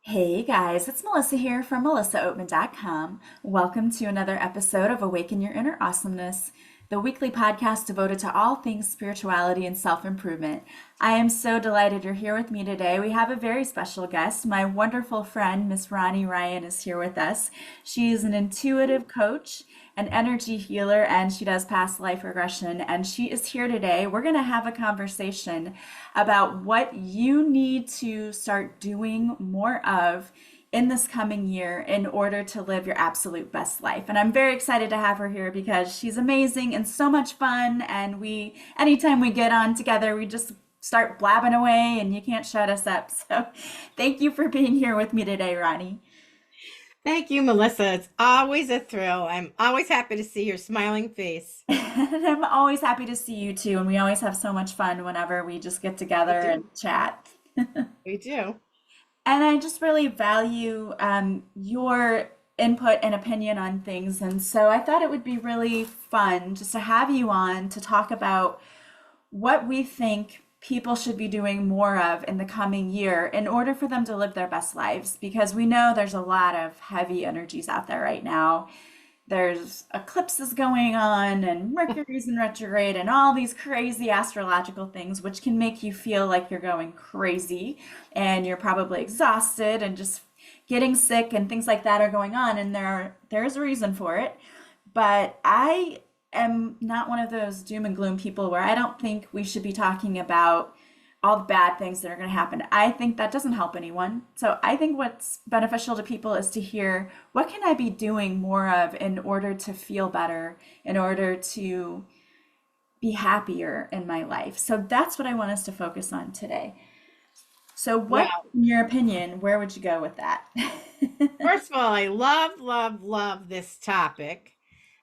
Hey guys, it's Melissa here from melissaoatman.com. Welcome to another episode of Awaken Your Inner Awesomeness, the weekly podcast devoted to all things spirituality and self-improvement. I am so delighted you're here with me today. We have a very special guest. My wonderful friend, Miss Ronnie Ryan, is here with us. She is an intuitive coach, an energy healer, and she does past life regression. And she is here today. We're going to have a conversation about what you need to start doing more of in this coming year in order to live your absolute best life. And I'm very excited to have her here because she's amazing and so much fun. And anytime we get on together, we just start blabbing away and you can't shut us up. So thank you for being here with me today, Ronnie. Thank you, Melissa. It's always a thrill. I'm always happy to see your smiling face. And I'm always happy to see you too. And we always have so much fun whenever we just get We together and do. chat. We do. And I just really value your input and opinion on things. And so I thought it would be really fun just to have you on to talk about what we think people should be doing more of in the coming year in order for them to live their best lives. Because we know there's a lot of heavy energies out there right now. There's eclipses going on and Mercury's in retrograde and all these crazy astrological things, which can make you feel like you're going crazy and you're probably exhausted and just getting sick and things like that are going on. And there's a reason for it. But I am not one of those doom and gloom people where I don't think we should be talking about all the bad things that are going to happen. I think that doesn't help anyone. So I think what's beneficial to people is to hear what can I be doing more of in order to feel better, in order to be happier in my life. So that's what I want us to focus on today. So what, Well, in your opinion, where would you go with that? first of all, I love, love, love this topic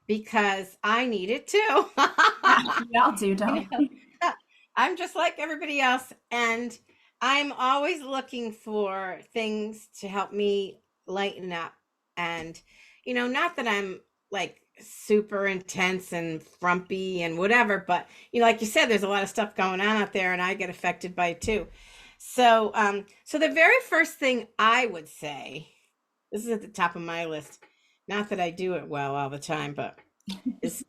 because I need it too. Yeah, we all do, You don't know, we? I'm just like everybody else, and I'm always looking for things to help me lighten up. And, not that I'm like super intense and frumpy and whatever, but, like you said, there's a lot of stuff going on out there, and I get affected by it too. So the very first thing I would say, this is at the top of my list, not that I do it well all the time, but is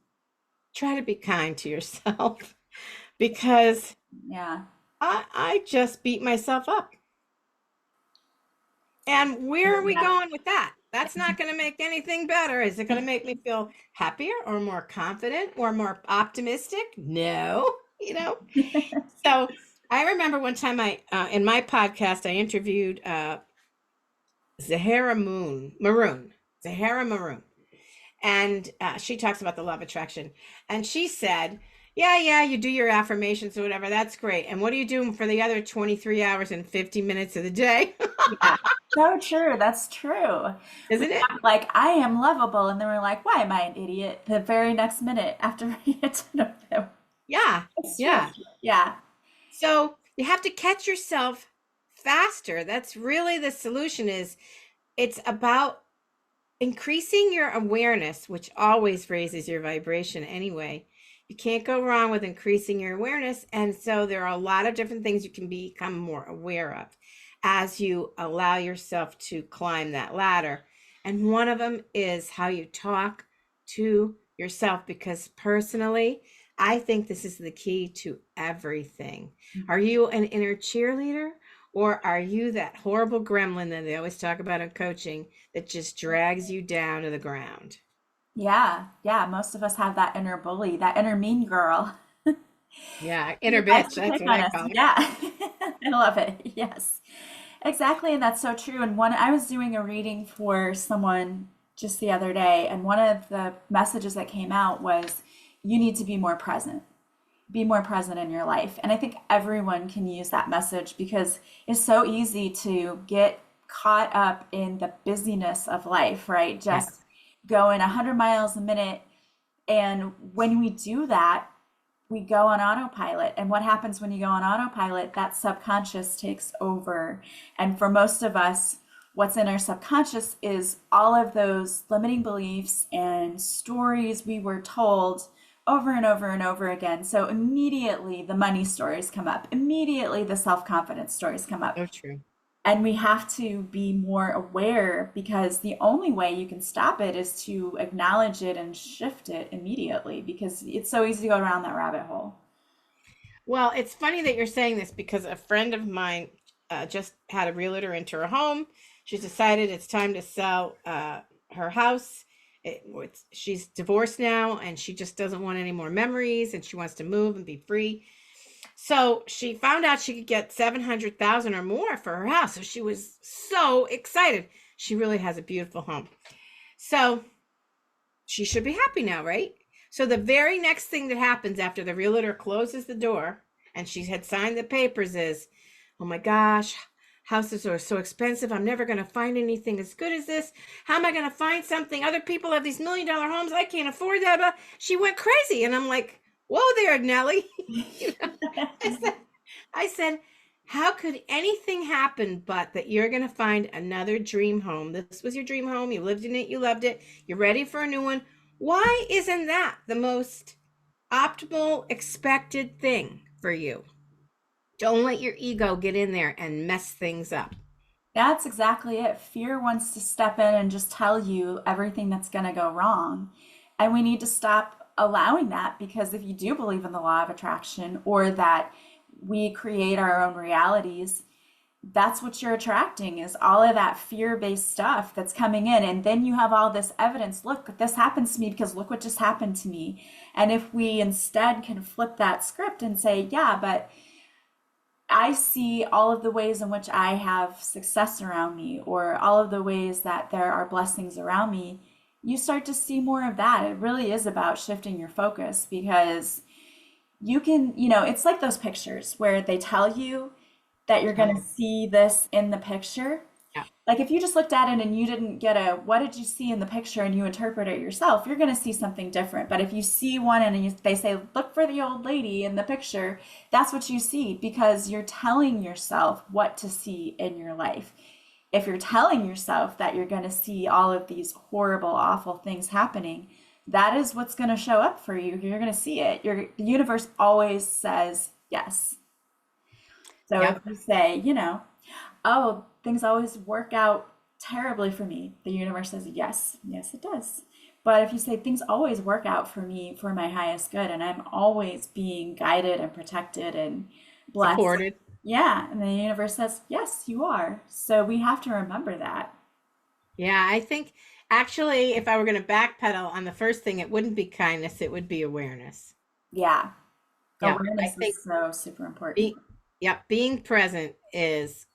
try to be kind to yourself because Yeah. I just beat myself up. And where are we Yeah. going with that? That's not going to make anything better. Is it going to make me feel happier or more confident or more optimistic? No, you know. So I remember one time in my podcast, I interviewed Zahara Zahara Maroon, and she talks about the law of attraction. And she said, yeah, you do your affirmations or whatever. That's great. And what are you doing for the other 23 hours and 50 minutes of the day? Yeah. So true. That's true. We Isn't it? act like I am lovable, and then we're like, why am I an idiot? The very next minute after we get to know them. Yeah. It's true. Yeah. Yeah. So you have to catch yourself faster. That's really the solution is it's about increasing your awareness, which always raises your vibration anyway. You can't go wrong with increasing your awareness. And so there are a lot of different things you can become more aware of as you allow yourself to climb that ladder. And one of them is how you talk to yourself, because personally, I think this is the key to everything. Are you an inner cheerleader, or are you that horrible gremlin that they always talk about in coaching that just drags you down to the ground? Yeah. Yeah. Most of us have that inner bully, that inner mean girl. Yeah, Who inner likes bitch. to That's pick what on I us. call her. Yeah. I love it. Yes. Exactly. And that's so true. And I was doing a reading for someone just the other day, and one of the messages that came out was you need to be more present. Be more present in your life. And I think everyone can use that message because it's so easy to get caught up in the busyness of life, right? Just Yes. going 100 miles a minute. And when we do that, we go on autopilot. And what happens when you go on autopilot? That subconscious takes over. And for most of us, what's in our subconscious is all of those limiting beliefs and stories we were told over and over and over again. So immediately the money stories come up, immediately the self confidence stories come up. So true. And we have to be more aware because the only way you can stop it is to acknowledge it and shift it immediately because it's so easy to go down that rabbit hole. Well, it's funny that you're saying this because a friend of mine just had a realtor into her home. She's decided it's time to sell her house. She's divorced now and she just doesn't want any more memories and she wants to move and be free. So she found out she could get 700,000 or more for her house. So she was so excited. She really has a beautiful home. So she should be happy now, right? So the very next thing that happens after the realtor closes the door and she had signed the papers is, oh my gosh, houses are so expensive. I'm never going to find anything as good as this. How am I going to find something? Other people have these $1 million homes. I can't afford that. But she went crazy. And I'm like, whoa there, Nellie. You know, I said, I said, how could anything happen but that you're going to find another dream home? This was your dream home. You lived in it. You loved it. You're ready for a new one. Why isn't that the most optimal, expected thing for you? Don't let your ego get in there and mess things up. That's exactly it. Fear wants to step in and just tell you everything that's going to go wrong. And we need to stop allowing that because if you do believe in the law of attraction or that we create our own realities, that's what you're attracting is all of that fear-based stuff that's coming in. And then you have all this evidence. Look, this happens to me because look what just happened to me. And if we instead can flip that script and say, yeah, but I see all of the ways in which I have success around me, or all of the ways that there are blessings around me, you start to see more of that. It really is about shifting your focus because you can, it's like those pictures where they tell you that you're going to Oh, see this in the picture. yeah. Like if you just looked at it and you didn't get a what did you see in the picture and you interpret it yourself, you're going to see something different. But if you see one and they say look for the old lady in the picture, that's what you see because you're telling yourself what to see in your life. If you're telling yourself that you're going to see all of these horrible awful things happening, that is what's going to show up for you. You're going to see it. The universe always says yes. So if Yep. you say, oh, things always work out terribly for me, the universe says, yes, yes, it does. But if you say things always work out for me for my highest good, and I'm always being guided and protected and blessed, Supported. yeah, and the universe says, yes, you are. So we have to remember that. Yeah, I think actually, if I were going to backpedal on the first thing, it wouldn't be kindness, it would be awareness. Yeah, Yeah, I awareness think is so super important. be, yeah, being present is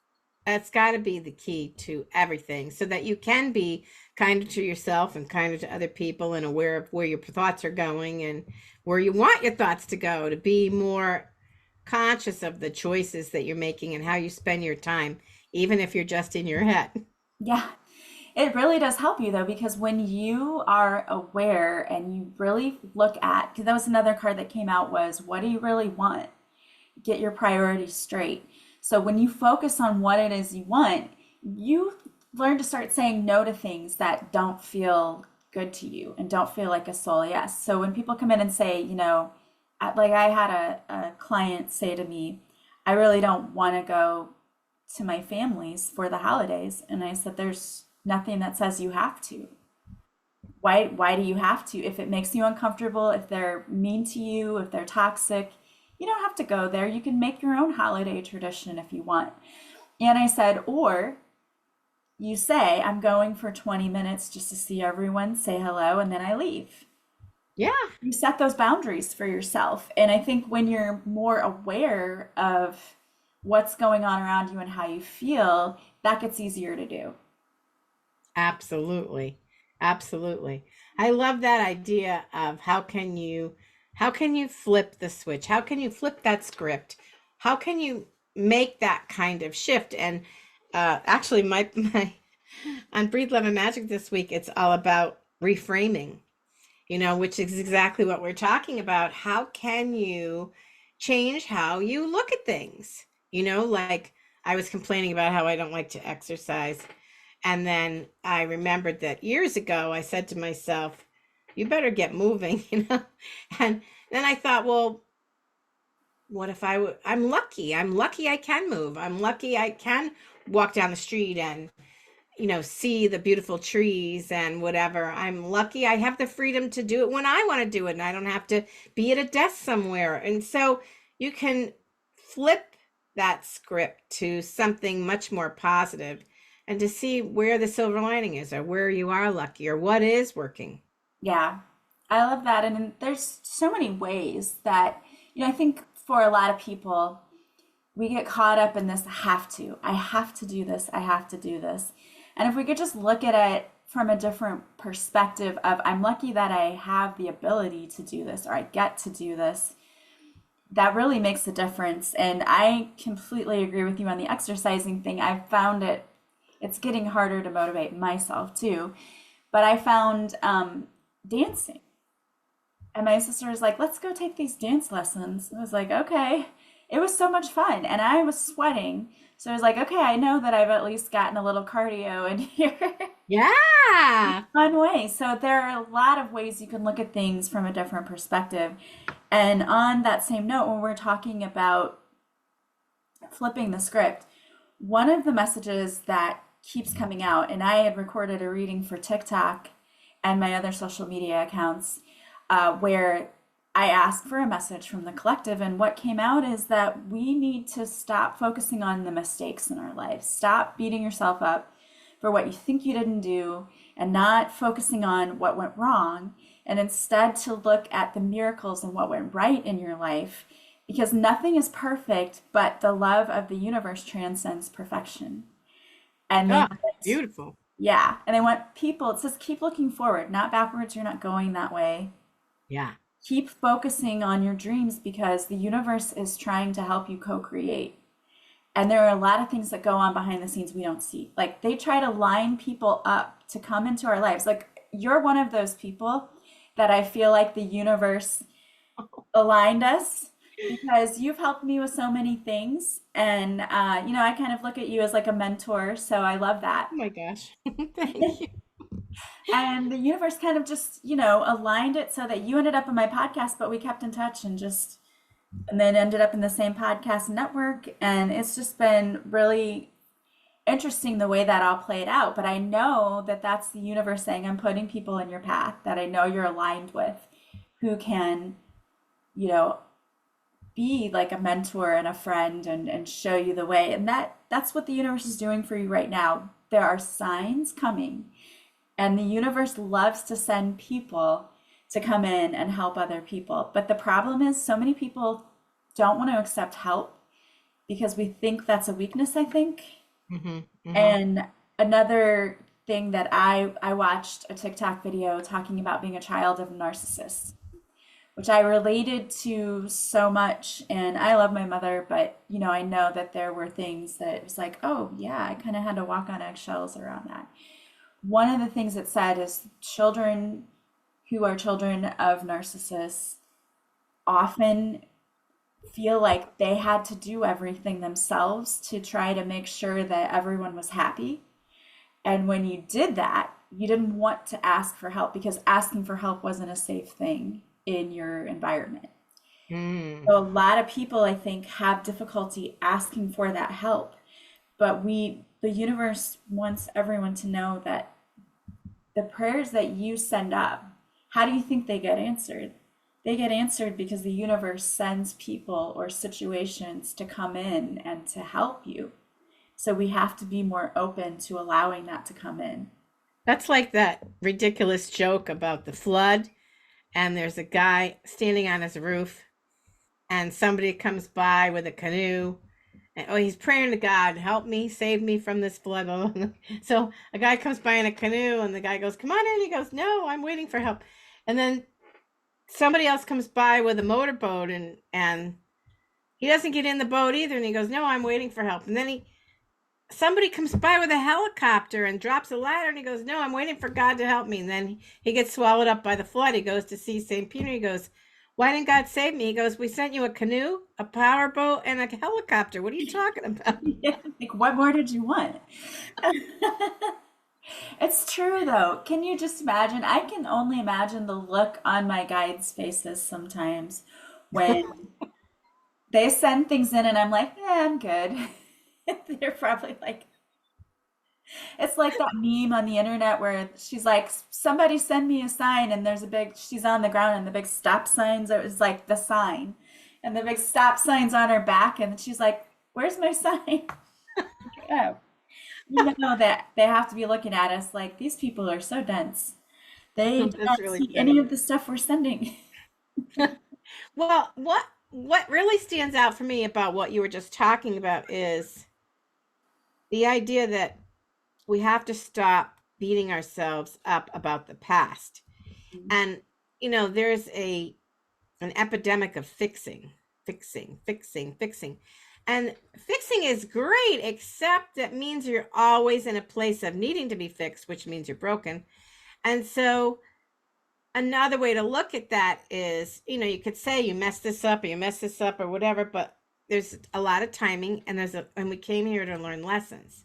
that's got to be the key to everything so that you can be kinder to yourself and kinder to other people and aware of where your thoughts are going and where you want your thoughts to go, to be more conscious of the choices that you're making and how you spend your time, even if you're just in your head. Yeah, it really does help you though, because when you are aware and you really look at, because that was another card that came out was, what do you really want? Get your priorities straight. So when you focus on what it is you want, you learn to start saying no to things that don't feel good to you and don't feel like a soul yes. So when people come in and say, like I had a client say to me, I really don't want to go to my family's for the holidays. And I said, there's nothing that says you have to. Why do you have to? If it makes you uncomfortable, if they're mean to you, if they're toxic, you don't have to go there. You can make your own holiday tradition if you want. And I said, or you say, I'm going for 20 minutes just to see everyone, say hello, and then I leave. Yeah, You set those boundaries for yourself. And I think when you're more aware of what's going on around you and how you feel, that gets easier to do. absolutely. Absolutely. I love that idea of how can you flip the switch? How can you flip that script? How can you make that kind of shift? And actually my on Breathe Love and Magic this week it's all about reframing, which is exactly what we're talking about. How can you change how you look at things? Like I was complaining about how I don't like to exercise. And then I remembered that years ago I said to myself, you better get moving. And then I thought, well, What if I'm lucky. I'm lucky I can move. I'm lucky I can walk down the street and, see the beautiful trees and whatever. I'm lucky I have the freedom to do it when I want to do it and I don't have to be at a desk somewhere. And so you can flip that script to something much more positive and to see where the silver lining is, or where you are lucky, or what is working. Yeah, I love that. And there's so many ways that, I think for a lot of people, we get caught up in this have to. I have to do this. I have to do this. And if we could just look at it from a different perspective of I'm lucky that I have the ability to do this or I get to do this, that really makes a difference. And I completely agree with you on the exercising thing. I've found it's getting harder to motivate myself too. But I found dancing. And my sister was like, let's go take these dance lessons. I was like, okay. It was so much fun. And I was sweating. So I was like, okay, I know that I've at least gotten a little cardio in here. Yeah. Fun way. So there are a lot of ways you can look at things from a different perspective. And on that same note, when we're talking about flipping the script, one of the messages that keeps coming out, and I had recorded a reading for TikTok and my other social media accounts, where I asked for a message from the collective, and what came out is that we need to stop focusing on the mistakes in our lives. Stop beating yourself up for what you think you didn't do and not focusing on what went wrong, and instead to look at the miracles and what went right in your life, because nothing is perfect, but the love of the universe transcends perfection. And they Oh, want, beautiful. yeah, and they want people, it says keep looking forward, not backwards. You're not going that way. Yeah. Keep focusing on your dreams because the universe is trying to help you co-create. And there are a lot of things that go on behind the scenes we don't see. Like they try to line people up to come into our lives. Like you're one of those people that I feel like the universe aligned us because you've helped me with so many things. And, I kind of look at you as like a mentor. So I love that. Oh my gosh. Thank you. And the universe kind of just, aligned it so that you ended up in my podcast, but we kept in touch and then ended up in the same podcast network. And it's just been really interesting the way that all played out. But I know that that's the universe saying, I'm putting people in your path that I know you're aligned with who can, you know, be like a mentor and a friend and show you the way. And that's what the universe is doing for you right now. There are signs coming. And the universe loves to send people to come in and help other people. But the problem is, so many people don't want to accept help because we think that's a weakness, I think. Hmm. Hmm. And another thing that I watched a TikTok video talking about being a child of a narcissist, which I related to so much. And I love my mother, but I know that there were things that it was like, oh yeah, I kind of had to walk on eggshells around that. One of the things it said is children who are children of narcissists often feel like they had to do everything themselves to try to make sure that everyone was happy. And when you did that, you didn't want to ask for help because asking for help wasn't a safe thing in your environment. Mm. So a lot of people, I think, have difficulty asking for that help. But the universe wants everyone to know that the prayers that you send up, how do you think they get answered? They get answered because the universe sends people or situations to come in and to help you. So we have to be more open to allowing that to come in. That's like that ridiculous joke about the flood, and there's a guy standing on his roof, and somebody comes by with a canoe. And, oh, he's praying to God, help me, save me from this flood. So a guy comes by in a canoe, and the guy goes, come on in. He goes, no, I'm waiting for help. And then somebody else comes by with a motorboat, and he doesn't get in the boat either. And he goes, no, I'm waiting for help. And then somebody comes by with a helicopter and drops a ladder, and he goes, no, I'm waiting for God to help me. And then he gets swallowed up by the flood. He goes to see St. Peter. He goes, why didn't God save me? He goes, we sent you a canoe, a powerboat, and a helicopter. What are you talking about? Like, what more did you want? It's true though. Can you just imagine? I can only imagine the look on my guides' faces sometimes when they send things in and I'm like, yeah, I'm good. They're probably like, it's like that meme on the internet where she's like, somebody send me a sign, and there's a big, she's on the ground and the big stop signs, it was like the sign. And the big stop sign's on her back, and she's like, where's my sign? Oh, you know that they have to be looking at us like these people are so dense. They do That's not really see any funny. of the stuff we're sending. Well, what really stands out for me about what you were just talking about is the idea that we have to stop beating ourselves up about the past. And there's a an epidemic of fixing. And fixing is great, except that means you're always in a place of needing to be fixed, which means you're broken. And so another way to look at that is, you could say you messed this up or you messed this up or whatever, but there's a lot of timing, and we came here to learn lessons.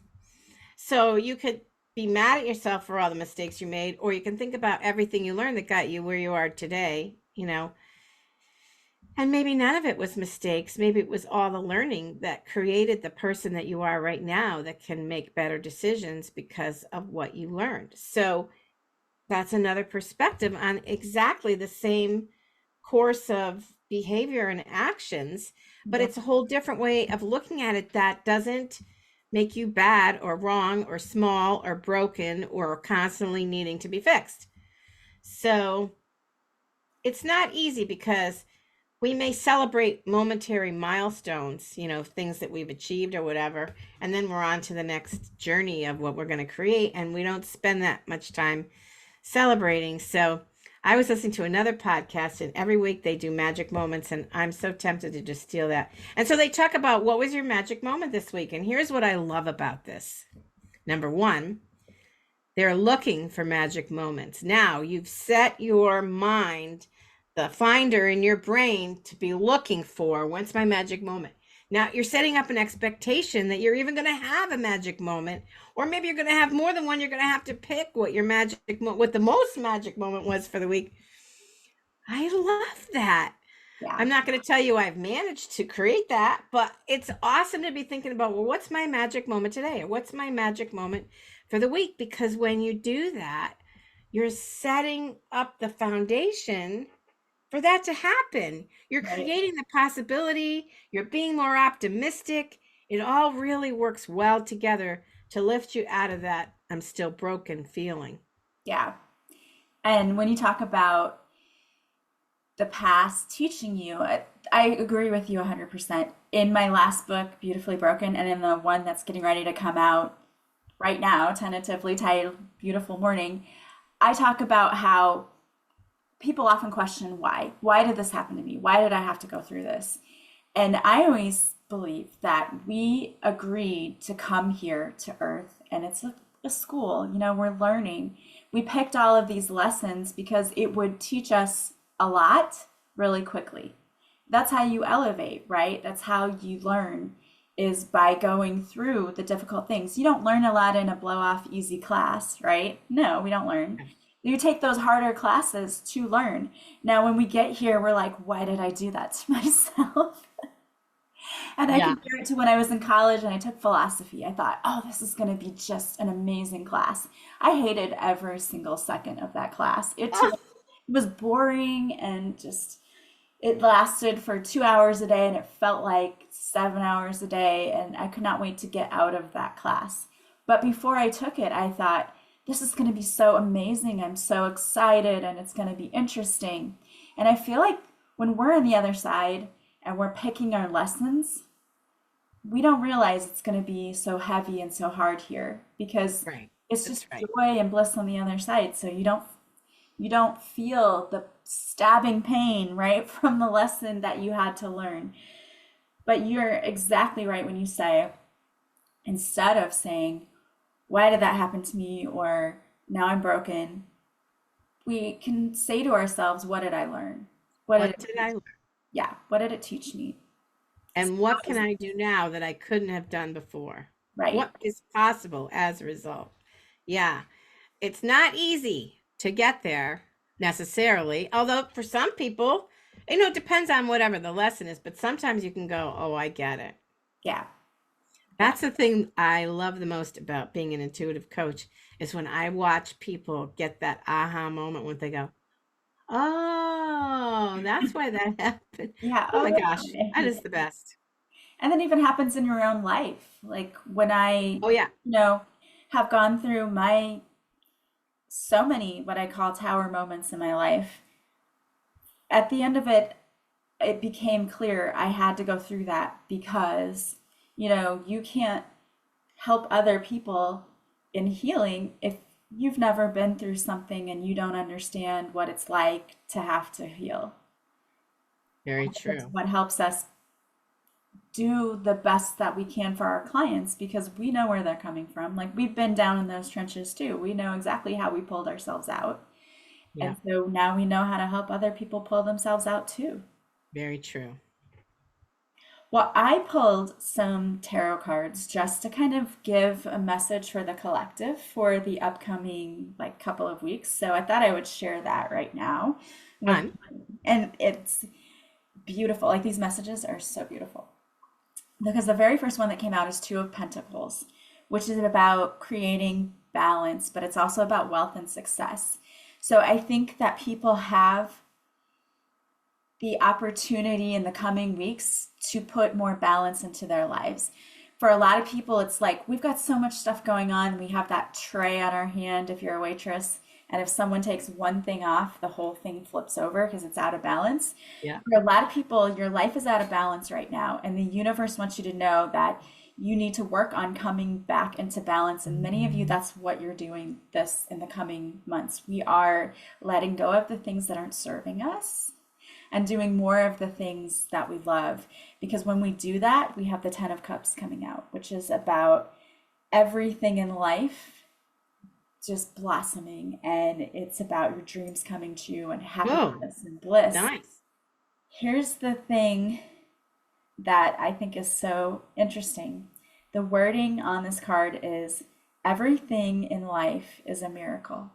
So you could be mad at yourself for all the mistakes you made, or you can think about everything you learned that got you where you are today, and maybe none of it was mistakes. Maybe it was all the learning that created the person that you are right now that can make better decisions because of what you learned. So that's another perspective on exactly the same course of behavior and actions, but Yeah, it's a whole different way of looking at it that doesn't make you bad or wrong or small or broken or constantly needing to be fixed. So it's not easy because we may celebrate momentary milestones, things that we've achieved or whatever, and then we're on to the next journey of what we're going to create, and we don't spend that much time celebrating. So I was listening to another podcast, and every week they do magic moments, and I'm so tempted to just steal that. And so they talk about what was your magic moment this week, and here's what I love about this. Number one, they're looking for magic moments. Now you've set your mind, the finder in your brain, to be looking for when's my magic moment. Now you're setting up an expectation that you're even going to have a magic moment, or maybe you're going to have more than one. You're going to have to pick what your what the most magic moment was for the week. I love that. yeah, I'm not going to tell you I've managed to create that, but it's awesome to be thinking about, well, what's my magic moment today? Or what's my magic moment for the week? Because when you do that, you're setting up the foundation for that to happen. You're right. creating the possibility, you're being more optimistic. It all really works well together to lift you out of that I'm still broken feeling. Yeah. And when you talk about the past teaching you, I agree with you 100%. In my last book, Beautifully Broken, and in the one that's getting ready to come out right now, tentatively titled Beautiful Morning, I talk about how people often question why. Why did this happen to me? Why did I have to go through this? And I always believe that we agreed to come here to Earth, and it's a school, we're learning. We picked all of these lessons because it would teach us a lot really quickly. That's how you elevate, right? That's how you learn, is by going through the difficult things. You don't learn a lot in a blow off easy class, right? No, we don't learn. You take those harder classes to learn. Now, when we get here, we're like, why did I do that to myself? And I Yeah. compare it to when I was in college and I took philosophy. I thought, oh, this is going to be just an amazing class. I hated every single second of that class. It was boring, and just it lasted for 2 hours a day, and it felt like 7 hours a day, and I could not wait to get out of that class. But before I took it, I thought, this is going to be so amazing. I'm so excited, and it's going to be interesting. And I feel like when we're on the other side and we're picking our lessons, we don't realize it's going to be so heavy and so hard here, because Right. it's That's just right. joy and bliss on the other side. So you don't feel the stabbing pain, right, from the lesson that you had to learn. But you're exactly right when you say, instead of saying, why did that happen to me? Or now I'm broken, we can say to ourselves, what did I learn? What did What it did teach? I Yeah, what did it teach me? So And what that can was I do now that I couldn't have done before? right. What is possible as a result? Yeah, it's not easy to get there necessarily, although for some people, It depends on whatever the lesson is, but sometimes you can go, oh, I get it. Yeah. Yeah. That's the thing I love the most about being an intuitive coach is when I watch people get that aha moment when they go, oh, that's why that happened. Yeah. Oh Oh, my yeah. gosh, that is the best. And that even happens in your own life. Like when I, Oh yeah. have gone through so many what I call tower moments in my life. At the end of it, it became clear I had to go through that because, you can't help other people in healing if you've never been through something and you don't understand what it's like to have to heal. Very That's true. what helps us do the best that we can for our clients because we know where they're coming from. Like we've been down in those trenches too. We know exactly how we pulled ourselves out. Yeah, And so now we know how to help other people pull themselves out too. very true. Well, I pulled some tarot cards just to kind of give a message for the collective for the upcoming like couple of weeks. So I thought I would share that right now with Fun. and it's beautiful. Like these messages are so beautiful. Because the very first one that came out is Two of Pentacles, which is about creating balance, but it's also about wealth and success. So I think that people have the opportunity in the coming weeks to put more balance into their lives. For a lot of people, it's like we've got so much stuff going on. We have that tray on our hand if you're a waitress. And if someone takes one thing off, the whole thing flips over because it's out of balance. Yeah. For a lot of people, your life is out of balance right now. And the universe wants you to know that you need to work on coming back into balance. And many of you, that's what you're doing this in the coming months. We are letting go of the things that aren't serving us and doing more of the things that we love. Because when we do that, we have the Ten of Cups coming out, which is about everything in life just blossoming. And it's about your dreams coming true and Oh, happiness and bliss. nice. Here's the thing that I think is so interesting. The wording on this card is everything in life is a miracle.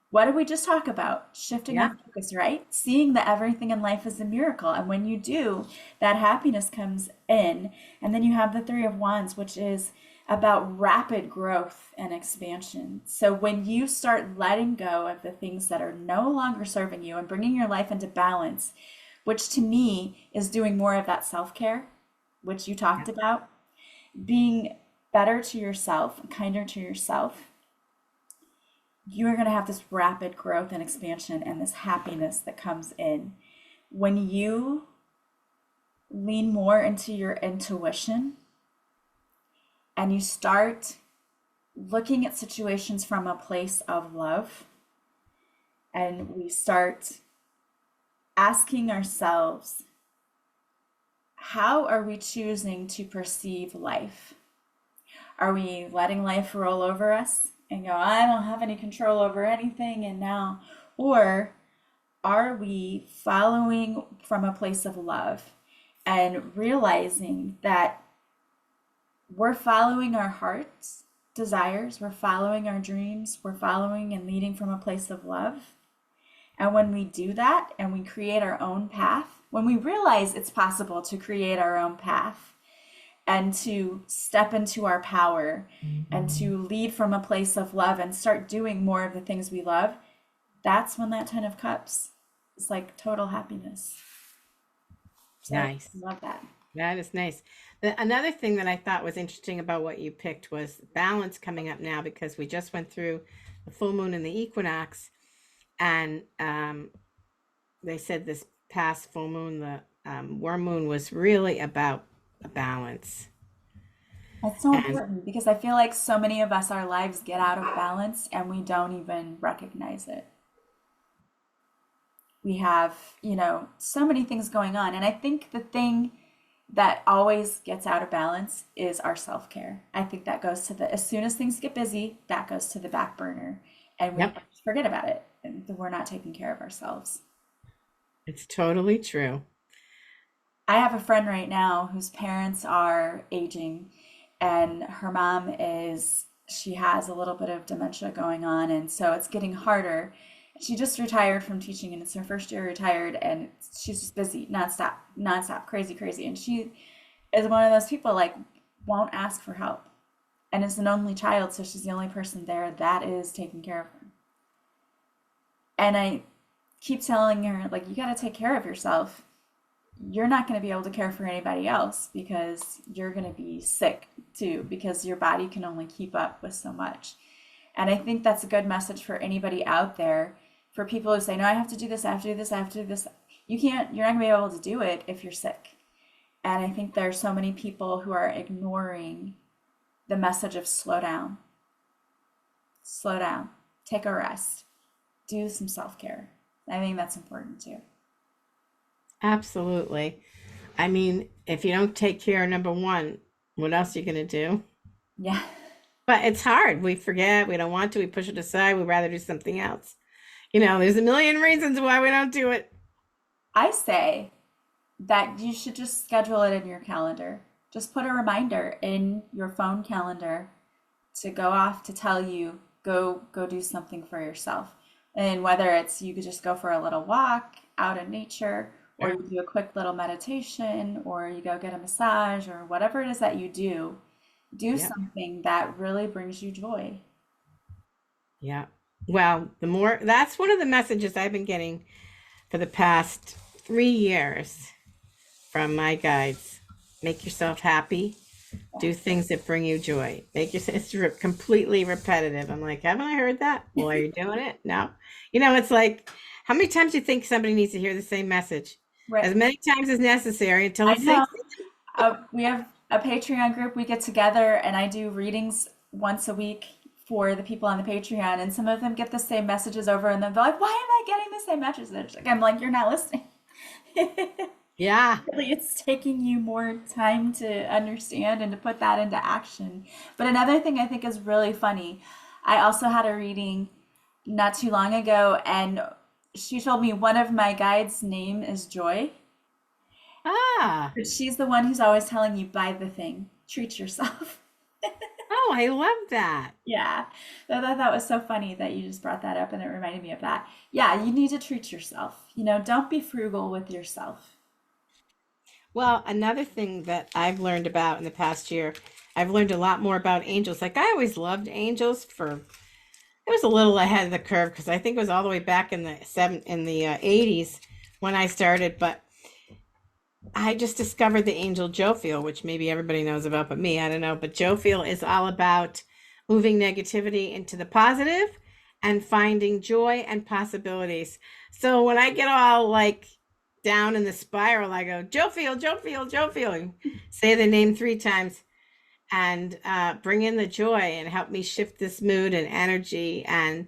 What did we just talk about? Shifting Yeah. our focus, right? Seeing that everything in life is a miracle. And when you do, that happiness comes in. And then you have the Three of Wands, which is about rapid growth and expansion. So when you start letting go of the things that are no longer serving you and bringing your life into balance, which to me is doing more of that self care, which you Yeah. talked about, being better to yourself, kinder to yourself, you are going to have this rapid growth and expansion and this happiness that comes in when you lean more into your intuition and you start looking at situations from a place of love and we start asking ourselves, how are we choosing to perceive life? Are we letting life roll over us and go, I don't have any control over anything and now, or are we following from a place of love and realizing that we're following our heart's desires, we're following our dreams, we're following and leading from a place of love? And when we do that and we create our own path, when we realize it's possible to create our own path and to step into our power and to lead from a place of love and start doing more of the things we love, that's when that Ten of Cups is like total happiness. So I Nice. love that. That is nice. Another thing that I thought was interesting about what you picked was balance coming up now because we just went through the full moon and the equinox, and they said this past full moon, the worm moon, was really about a balance. That's so And important because I feel like so many of us, our lives get out of balance and we don't even recognize it. We have, so many things going on. And I think the thing that always gets out of balance is our self care. I think that goes to as soon as things get busy, that goes to the back burner and we yep, forget about it and we're not taking care of ourselves. it's totally true. I have a friend right now whose parents are aging, and her mom she has a little bit of dementia going on, and so it's getting harder. She just retired from teaching, and it's her first year retired, and she's just busy nonstop, nonstop, crazy, crazy. And she is one of those people like won't ask for help, and is an only child, so she's the only person there that is taking care of her. And I keep telling her, like, you got to take care of yourself. You're not going to be able to care for anybody else because you're going to be sick too, because your body can only keep up with so much. And I think that's a good message for anybody out there, for people who say, no, I have to do this, I have to do this, I have to do this. You're not going to be able to do it if you're sick. And I think there are so many people who are ignoring the message of slow down, take a rest, do some self care. I think that's important too. Absolutely. I mean, if you don't take care of number one, what else are you going to do? Yeah. But it's hard. We forget, we don't want to, we push it aside, we'd rather do something else. You know, there's a million reasons why we don't do it. I say that you should just schedule it in your calendar. Just put a reminder in your phone calendar to go off to tell you go do something for yourself. And whether it's you could just go for a little walk out in nature, or Sure. you do a quick little meditation, or you go get a massage, or whatever it is that you do, do Yeah. something that really brings you joy. Yeah. Well, the more that's one of the messages I've been getting for the past 3 years from my guides. Make yourself happy. Do things that bring you joy. Make yourself, completely repetitive. I'm like, haven't I heard that? Well, are you doing it? No. You know, it's like, how many times do you think somebody needs to hear the same message? As Right. many times as necessary until I it know. sinks. We have a Patreon group. We get together and I do readings once a week for the people on the Patreon, and some of them get the same messages over, and then they're like, "Why am I getting the same message?" Like, I'm like, "You're not listening." Yeah. Really, it's taking you more time to understand and to put that into action. But another thing I think is really funny, I also had a reading not too long ago, and she told me one of my guides' name is Joy. Ah. But she's the one who's always telling you, buy the thing, treat yourself. Oh, I love that. Yeah. I thought that was so funny that you just brought that up, and it reminded me of that. Yeah, you need to treat yourself. Don't be frugal with yourself. Well, another thing that I've learned about in the past year, I've learned a lot more about angels. Like I always loved angels for it was a little ahead of the curve because I think it was all the way back in the 80s when I started, but I just discovered the angel Jophiel, which maybe everybody knows about, but me, I don't know. But Jophiel is all about moving negativity into the positive and finding joy and possibilities. So when I get all like down in the spiral, I go, Jophiel, Jophiel, Jophiel, say the name 3 times and bring in the joy and help me shift this mood and energy. And,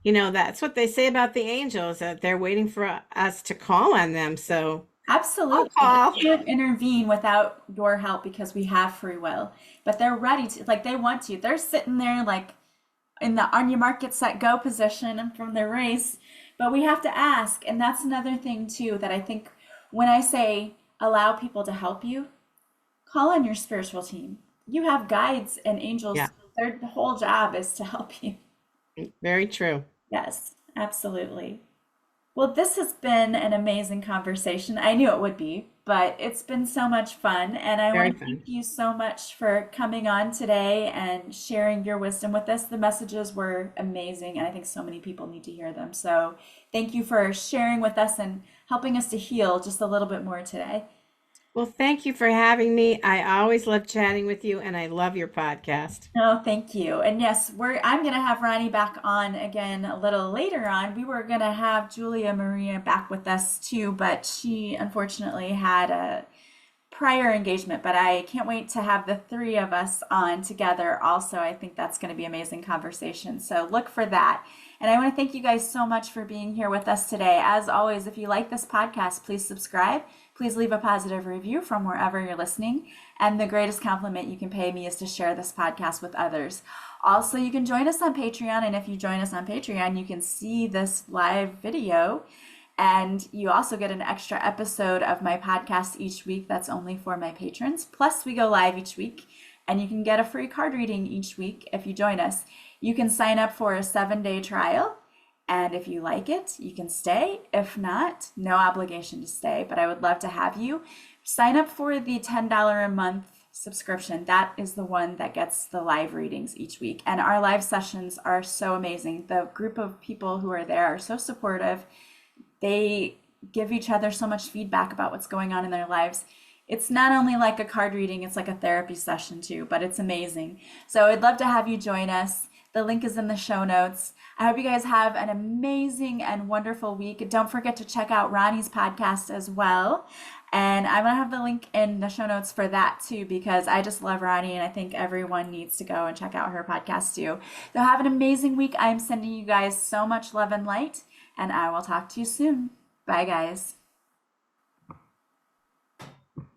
that's what they say about the angels, that they're waiting for us to call on them. So I'll Absolutely. They call. can't intervene without your help because we have free will. But they're ready to, like, they want to. They're sitting there, like, in the on your mark, get set, go position from their race. But we have to ask. And that's another thing, too, that I think when I say allow people to help you, call on your spiritual team. You have guides and Yeah, angels. Their whole job is to help you. very true. Yes, absolutely. Well, this has been an amazing conversation. I knew it would be, but it's been so much fun. And I want Very to thank fun. you so much for coming on today and sharing your wisdom with us. The messages were amazing, and I think so many people need to hear them. So thank you for sharing with us and helping us to heal just a little bit more today. Well, thank you for having me. I always love chatting with you, and I love your podcast. No, thank you. And yes, I'm gonna have Ronnie back on again a little later on. We were gonna have Julia Maria back with us too, but she unfortunately had a prior engagement. But I can't wait to have the three of us on together also. I think that's gonna be amazing conversation. So look for that. And I want to thank you guys so much for being here with us today. As always, if you like this podcast, please subscribe. Please leave a positive review from wherever you're listening. And the greatest compliment you can pay me is to share this podcast with others. Also, you can join us on Patreon. And if you join us on Patreon, you can see this live video. And you also get an extra episode of my podcast each week that's only for my patrons. Plus, we go live each week. And you can get a free card reading each week if you join us. You can sign up for a 7-day trial And if you like it, you can stay. If not, no obligation to stay, but I would love to have you. Sign up for the $10 a month subscription. That is the one that gets the live readings each week. And our live sessions are so amazing. The group of people who are there are so supportive. They give each other so much feedback about what's going on in their lives. It's not only like a card reading, it's like a therapy session too, but it's amazing. So I'd love to have you join us. The link is in the show notes. I hope you guys have an amazing and wonderful week. Don't forget to check out Ronnie's podcast as well. And I'm going to have the link in the show notes for that too, because I just love Ronnie and I think everyone needs to go and check out her podcast too. So have an amazing week. I'm sending you guys so much love and light, and I will talk to you soon. Bye, guys.